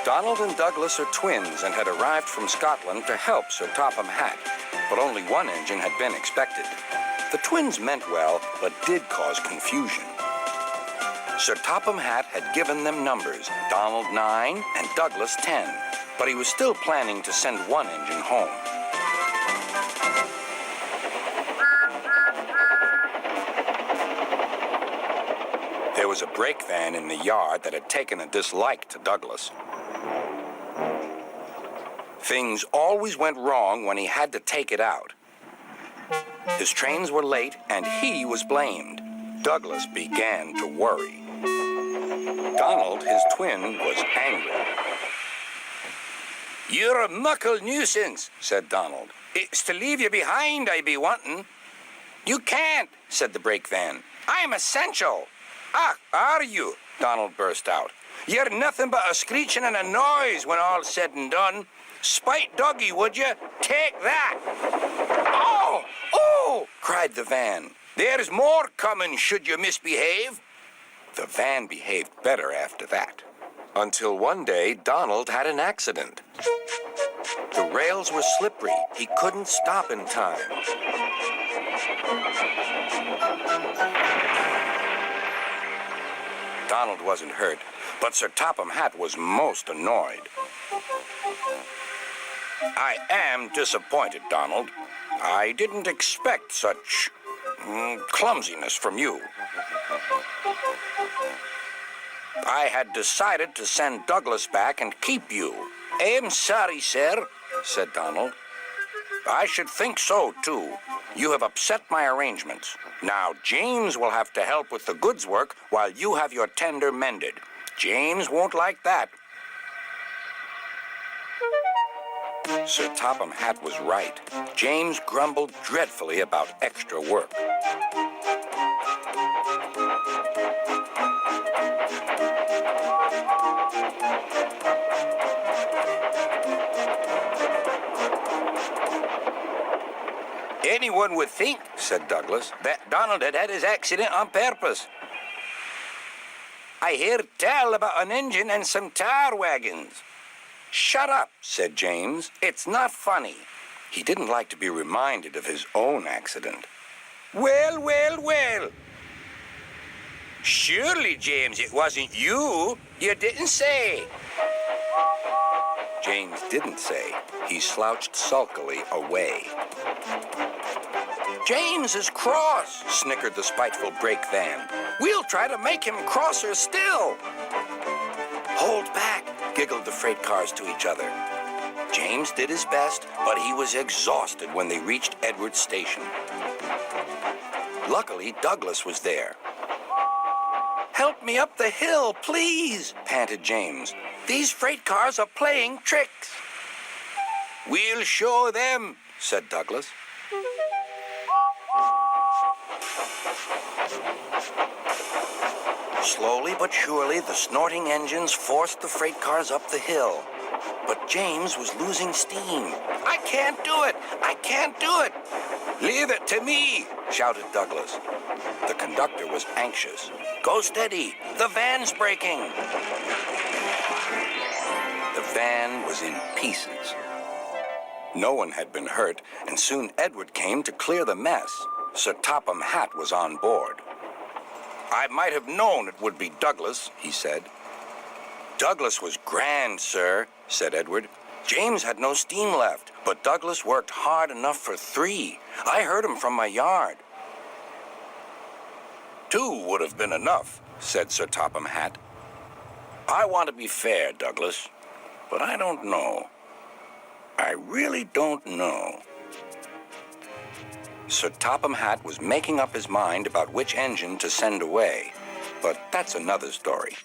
Donald and Douglas are twins and had arrived from Scotland to help Sir Topham Hatt, but only one engine had been expected. The twins meant well, but did cause confusion. Sir Topham Hatt had given them numbers, Donald 9 and Douglas 10, but he was still planning to send one engine home. There was a brake van in the yard that had taken a dislike to Douglas. Things always went wrong when he had to take it out. His trains were late, and he was blamed. Douglas began to worry. Donald, his twin, was angry. "You're a muckle nuisance," said Donald. "It's to leave you behind I be wanting." "You can't," said the brake van. "I'm essential." "Ah, are you?" Donald burst out. "You're nothing but a screeching and a noise when all's said and done. Spite doggy, would you? Take that!" "Oh! Oh!" cried the van. "There's more coming should you misbehave." The van behaved better after that. Until one day, Donald had an accident. The rails were slippery. He couldn't stop in time. Donald wasn't hurt, but Sir Topham Hatt was most annoyed. "I am disappointed, Donald. I didn't expect such clumsiness from you. I had decided to send Douglas back and keep you." "I'm sorry, sir," said Donald. "I should think so, too. You have upset my arrangements. Now, James will have to help with the goods work while you have your tender mended. James won't like that." Sir Topham Hatt was right. James grumbled dreadfully about extra work. "Anyone would think," said Douglas, "that Donald had had his accident on purpose. I hear tell about an engine and some tar wagons." "Shut up," said James. "It's not funny." He didn't like to be reminded of his own accident. "Well, well, well. Surely, James, it wasn't you. You didn't say." James didn't say. He slouched sulkily away. "James is cross," snickered the spiteful brake van. "We'll try to make him crosser still." "Hold back," giggled the freight cars to each other. James did his best, but he was exhausted when they reached Edward's station. Luckily, Douglas was there. "Help me up the hill, please," panted James. "These freight cars are playing tricks." "We'll show them," said Douglas. Slowly but surely, the snorting engines forced the freight cars up the hill. But James was losing steam. "I can't do it! I can't do it!" "Leave it to me!" shouted Douglas. The conductor was anxious. "Go steady! The van's breaking!" The van was in pieces. No one had been hurt, and soon Edward came to clear the mess. Sir Topham Hatt was on board. "I might have known it would be Douglas," he said. "Douglas was grand, sir," said Edward. "James had no steam left, but Douglas worked hard enough for 3. I heard him from my yard." "2 would have been enough," said Sir Topham Hatt. "I want to be fair, Douglas, but I don't know. I really don't know." Sir Topham Hatt was making up his mind about which engine to send away, but that's another story.